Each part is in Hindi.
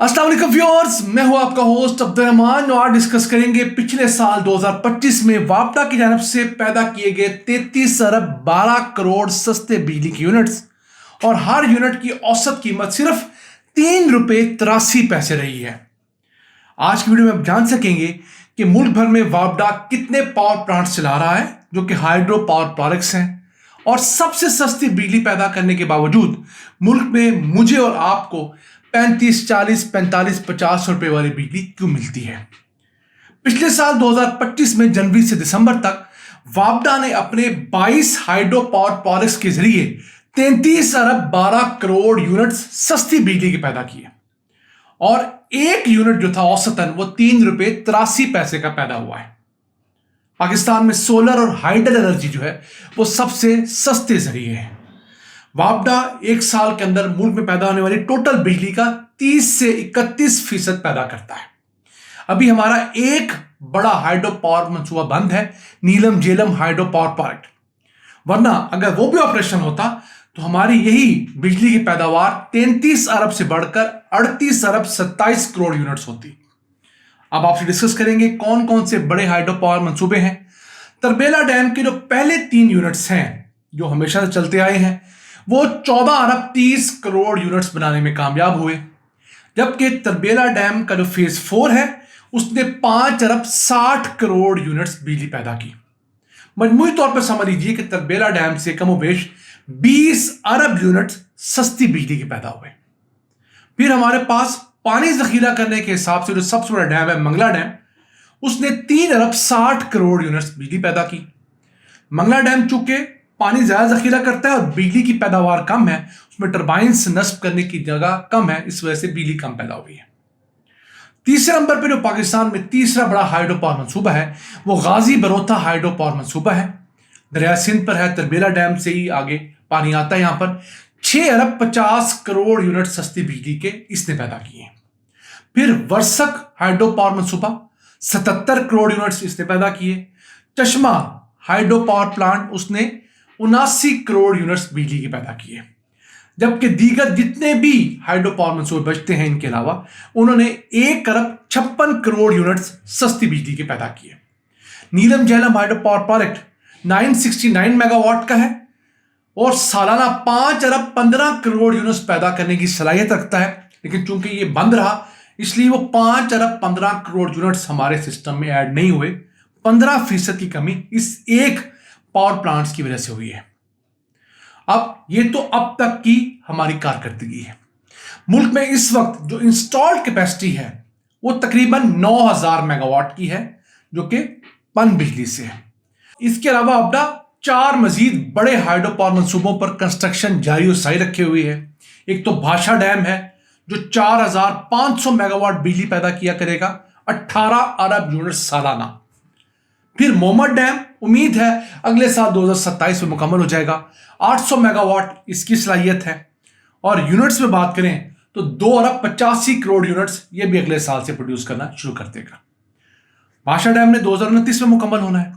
अस्सलाम वालेकुम व्यूअर्स, मैं हूं आपका होस्ट अब्दुल रहमान और आज डिस्कस करेंगे पिछले साल 2025 में वापडा की जानिब से पैदा किए गए 33 अरब 12 करोड़ सस्ते बिजली के यूनिट्स और हर यूनिट की औसत कीमत सिर्फ ₹3.83 रही है। आज की वीडियो में आप जान सकेंगे कि मुल्क भर में वापडा कितने पावर प्लांट्स चला रहा है जो कि हाइड्रो पावर प्रोजेक्ट्स हैं और सबसे सस्ती बिजली पैदा करने के बावजूद मुल्क में मुझे और आपको 35, 40, 45, 50 रुपए वाली बिजली क्यों मिलती है। पिछले साल 2025 में जनवरी से दिसंबर तक वापडा ने अपने 22 हाइड्रो पावर प्रोजेक्ट्स के जरिए 33 अरब 12 करोड़ यूनिट्स सस्ती बिजली के पैदा किए और एक यूनिट जो था औसतन वो ₹3.83 का पैदा हुआ है। पाकिस्तान में सोलर और हाइडल एनर्जी जो है वो सबसे सस्ते जरिए है। वापडा एक साल के अंदर मुल्क में पैदा होने वाली टोटल बिजली का 30 से 31% पैदा करता है। अभी हमारा एक बड़ा हाइड्रो पावर मंसूबा बंद है, नीलम झेलम हाइड्रो पावर प्रोजेक्ट, वरना अगर वो भी ऑपरेशन होता तो हमारी यही बिजली की पैदावार 33 अरब से बढ़कर 38 अरब 27 करोड़ यूनिट्स होती। अब आपसे डिस्कस करेंगे कौन कौन से बड़े हाइड्रो पावर मंसूबे हैं। तरबेला डैम के जो पहले 3 यूनिट्स हैं जो हमेशा से चलते आए हैं वो 14 अरब 30 करोड़ यूनिट्स बनाने में कामयाब हुए, जबकि तरबेला डैम का जो फेज 4 है उसने 5 अरब 60 करोड़ यूनिट्स बिजली पैदा की। मजमूई तौर पर समझ लीजिए कि तरबेला डैम से कमोबेश 20 अरब यूनिट्स सस्ती बिजली के पैदा हुए। फिर हमारे पास पानी जखीरा करने के हिसाब से जो सबसे बड़ा डैम है मंगला डैम, उसने 3 अरब 60 करोड़ यूनिट्स बिजली पैदा की। मंगला डैम चूंकि पानी ज्यादा जखीरा करता है और बिजली की पैदावार कम है, उसमें टरबाइंस नस्ब करने की जगह कम है, इस वजह से बिजली कम पैदा हुई है। तीसरे नंबर पर जो पाकिस्तान में तीसरा बड़ा हाइड्रो पावर मंसूबा है वो गाजी बरोथा हाइड्रो पावर मंसूबा है। दरिया सिंध पर है, तरबेला डैम से ही आगे पानी आता है। यहां पर 6 अरब 50 करोड़ यूनिट सस्ती बिजली के इसने पैदा किए। फिर वर्सक हाइड्रो पावर मंसूबा 77 करोड़ यूनिट्स इसने पैदा किए। चश्मा हाइड्रो पावर प्लांट उसने 79 करोड़ यूनिट्स बिजली के पैदा किए, जबकि दीगर जितने भी हाइड्रो पावर मंसूबे बचते हैं इनके अलावा उन्होंने 1 अरब 56 करोड़ यूनिट्स सस्ती बिजली के पैदा किए। Neelam Jhelum hydro power project 969 megawatt का है और सालाना 5 अरब 15 करोड़ यूनिट्स पैदा करने की सलाहियत रखता है, लेकिन चूंकि ये बंद रहा इसलिए वो 5 अरब 15 करोड़ यूनिट्स हमारे सिस्टम में ऐड नहीं हुए। 15% की कमी इस एक पावर प्लांट्स की वजह से हुई है। अब ये तो अब तक की हमारी कारकर्दगी है। मुल्क में इस वक्त जो इंस्टॉल्ड कैपेसिटी है वो तकरीबन 9000 मेगावाट की है जो कि पन बिजली से है। इसके अलावा वापडा 4 मजीद बड़े हाइड्रो पावर मंसूबों पर कंस्ट्रक्शन जारी और साई रखे हुए है। एक तो भाषा डैम है जो 4500 मेगावाट बिजली पैदा किया करेगा, 18 अरब यूनिट सालाना। फिर मोहम्मद डैम उम्मीद है अगले साल 2027 में मुकम्मल हो जाएगा, 800 मेगावाट इसकी सलाहियत है। और यूनिट्स में बात करें तो 2 अरब 85 करोड़ यूनिट्स ये भी अगले साल से प्रोड्यूस करना शुरू कर देगा। भाषा डैम ने 2029 में मुकम्मल होना है।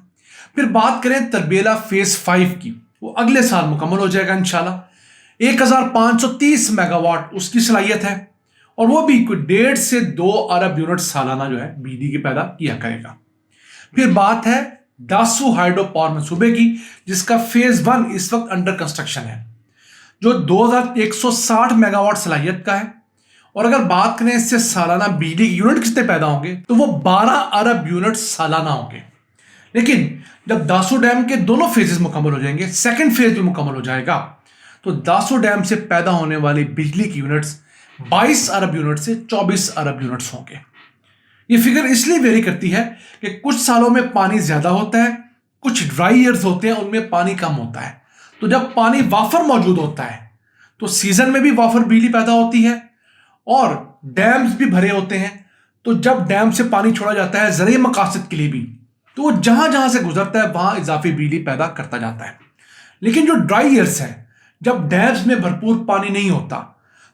फिर बात करें तरबेला फेज 5 की, वो अगले साल मुकम्मल हो जाएगा इंशाल्लाह। 1530 मेगावाट उसकी सलाहियत है और वो भी कोई 1.5 से 2 अरब यूनिट सालाना जो है बिजली की पैदा किया करेगा। फिर बात है दासू हाइड्रो पावर मंसूबे की जिसका फेज 1 इस वक्त अंडर कंस्ट्रक्शन है, जो 2160 मेगावाट सलाहियत का है। और अगर बात करें इससे सालाना बिजली के यूनिट कितने पैदा होंगे तो वो 12 अरब यूनिट सालाना होंगे। लेकिन जब दासू डैम के दोनों फेजेस मुकम्मल हो जाएंगे, सेकंड फेज भी मुकम्मल हो जाएगा, तो दासू डैम से पैदा होने वाली बिजली की यूनिट्स 22 अरब यूनिट से 24 अरब यूनिट्स होंगे। ये फिगर इसलिए वेरी करती है कि कुछ सालों में पानी ज्यादा होता है, कुछ ड्राई ईयर्स होते हैं उनमें पानी कम होता है। तो जब पानी वाफर मौजूद होता है तो सीजन में भी वाफर बिजली पैदा होती है और डैम्स भी भरे होते हैं। तो जब डैम से पानी छोड़ा जाता है ज़रूरी मकासद के लिए भी, तो वो जहां जहां से गुजरता है वहां इजाफी बिजली पैदा करता जाता है। लेकिन जो ड्राई ईयर्स है, जब डैम्स में भरपूर पानी नहीं होता,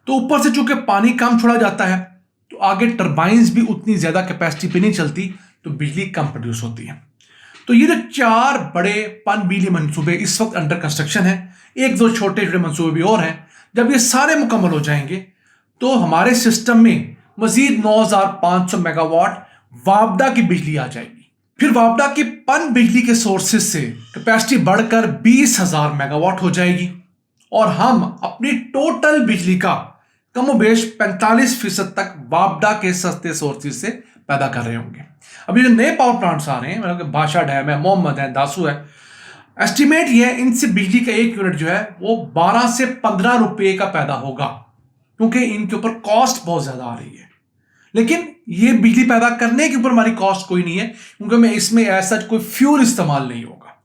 तो ऊपर से चूंकि पानी कम छोड़ा जाता है तो आगे टरबाइंस भी उतनी ज्यादा कैपेसिटी पे नहीं चलती, तो बिजली कम प्रोड्यूस होती है। तो ये जो 4 बड़े पन बिजली मंसूबे इस वक्त अंडर कंस्ट्रक्शन है, 1-2 छोटे छोटे मंसूबे भी और हैं, जब ये सारे मुकम्मल हो जाएंगे तो हमारे सिस्टम में मजीद 9,500 मेगावाट वापडा की बिजली आ जाएगी। फिर वापडा की पन बिजली के सोर्सेज से कैपेसिटी बढ़कर 20,000 मेगावाट हो जाएगी और हम अपनी टोटल बिजली का कमोबेश 45% तक वापडा के सस्ते सोर्सेज से पैदा कर रहे होंगे। अभी जो नए पावर प्लांट्स आ रहे हैं, मतलब भाषा डैम है, मोहम्मद है, दासू है, एस्टिमेट ये है इनसे बिजली का एक यूनिट जो है वो 12 से 15 रुपए का पैदा होगा, क्योंकि इनके ऊपर कॉस्ट बहुत ज्यादा आ रही है। लेकिन ये बिजली पैदा करने के ऊपर हमारी कॉस्ट कोई नहीं है, क्योंकि मैं इसमें ऐसा कोई फ्यूल इस्तेमाल नहीं होगा।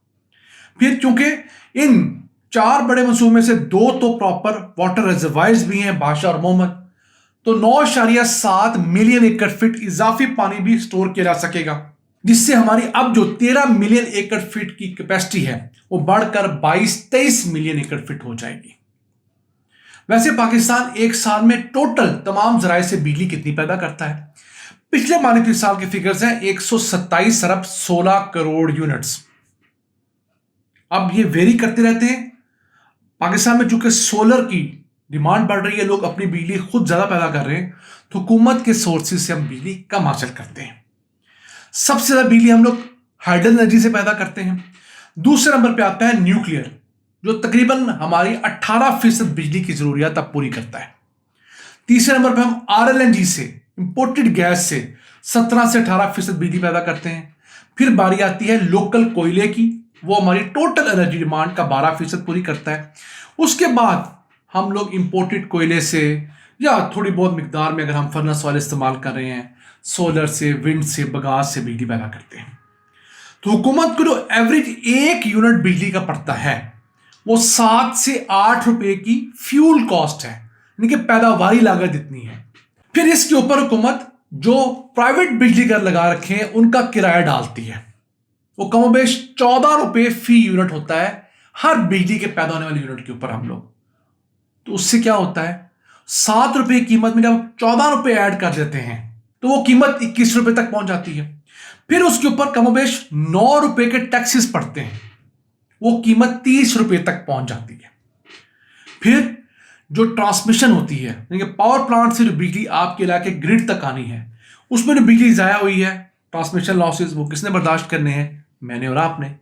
फिर क्योंकि इन 4 बड़े मंसूबों में से 2 तो प्रॉपर वाटर रिजर्वायर्स भी हैं, बादशाह और मोहम्मद, तो 9.7 मिलियन एकड़ फीट इजाफी पानी भी स्टोर किया जा सकेगा, जिससे हमारी अब जो 13 मिलियन एकड़ फीट की कैपेसिटी है वो बढ़कर 22-23 मिलियन एकड़ फीट हो जाएगी। वैसे पाकिस्तान एक साल में टोटल तमाम जराए से बिजली कितनी पैदा करता है? पिछले मालिकी साल के फिगर्स हैं 127 अरब 16 करोड़ यूनिट्स। अब ये वेरी करते रहते हैं। पाकिस्तान में चूंकि सोलर की डिमांड बढ़ रही है, लोग अपनी बिजली खुद ज्यादा पैदा कर रहे हैं, तो हुकूमत के सोर्सेज से हम बिजली कम हासिल करते हैं। सबसे ज्यादा बिजली हम लोग हाइडल एनर्जी से पैदा करते हैं। दूसरे नंबर पे आता है न्यूक्लियर, जो तकरीबन हमारी 18% बिजली की जरूरियात अब पूरी करता है। तीसरे नंबर पे हम RLNG से, इंपोर्टेड गैस से 17 से 18% बिजली पैदा करते हैं। फिर बारी आती है लोकल कोयले की, वो हमारी टोटल एनर्जी डिमांड का 12% पूरी करता है। उसके बाद हम लोग इंपोर्टेड कोयले से या थोड़ी बहुत मिकदार में अगर हम फर्नेस ऑयल इस्तेमाल कर रहे हैं, सोलर से, विंड से, बगास से बिजली पैदा करते हैं। तो हुकूमत को जो एवरेज 1 यूनिट बिजली का पड़ता है वो 7 से 8 रुपए की फ्यूल कॉस्ट है, यानी कि पैदावारी लागत इतनी है। फिर इसके ऊपर हुकूमत जो प्राइवेट बिजली घर लगा रखे हैं उनका किराया डालती है, वो कमोबेश 14 रुपए फी यूनिट होता है हर बिजली के पैदा होने वाले यूनिट के ऊपर हम लोग। तो उससे क्या होता है, 7 रुपए की कीमत में जब 14 रुपए ऐड कर देते हैं तो वो कीमत 21 रुपए तक पहुंच जाती है। फिर उसके ऊपर कमोबेश 9 रुपए के टैक्सेस पड़ते हैं, वो कीमत 30 रुपए तक पहुंच जाती है। फिर जो ट्रांसमिशन होती है, यानी कि पावर प्लांट से जो बिजली आपके इलाके ग्रिड तक आनी है, उसमें जो बिजली जाया हुई है, ट्रांसमिशन लॉसेस, वो किसने बर्दाश्त करने हैं? मैंने और आपने।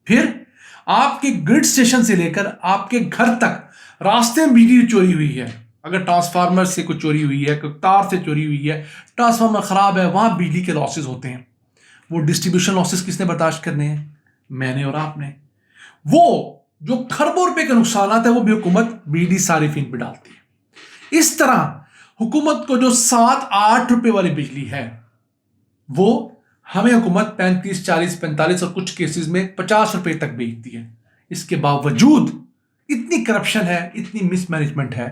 फिर आपके ग्रिड स्टेशन से लेकर आपके घर तक रास्ते में बिजली चोरी हुई है, अगर ट्रांसफार्मर से कुछ चोरी हुई है, कोई तार से चोरी हुई है, ट्रांसफार्मर खराब है, वहां बिजली के लॉसेस होते हैं। वो डिस्ट्रीब्यूशन लॉसेस किसने बर्दाश्त करने हैं? मैंने और आपने। वो जो खरबों रुपए के नुकसान है वो भी हुकूमत बिजली सारिफिन पे डालती है। इस तरह हुकूमत को जो 7-8 रुपए वाली बिजली है वो हमें हुकूमत 35, 40, 45 और कुछ केसेस में 50 रुपए तक बेचती है। इसके बावजूद इतनी करप्शन है, इतनी मिसमैनेजमेंट है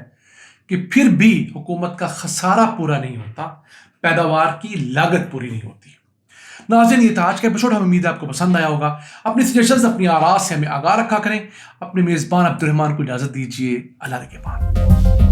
कि फिर भी हुकूमत का खसारा पूरा नहीं होता, पैदावार की लागत पूरी नहीं होती। नाज़रीन, ये था आज का एपिसोड। हमें उम्मीद है आपको पसंद आया होगा। अपनी सजेशंस, अपनी आराज़ से हमें आगाह रखा करें। अपने मेज़बान अब्दुर्रहमान को इजाज़त दीजिए। अल्लाह के बाद।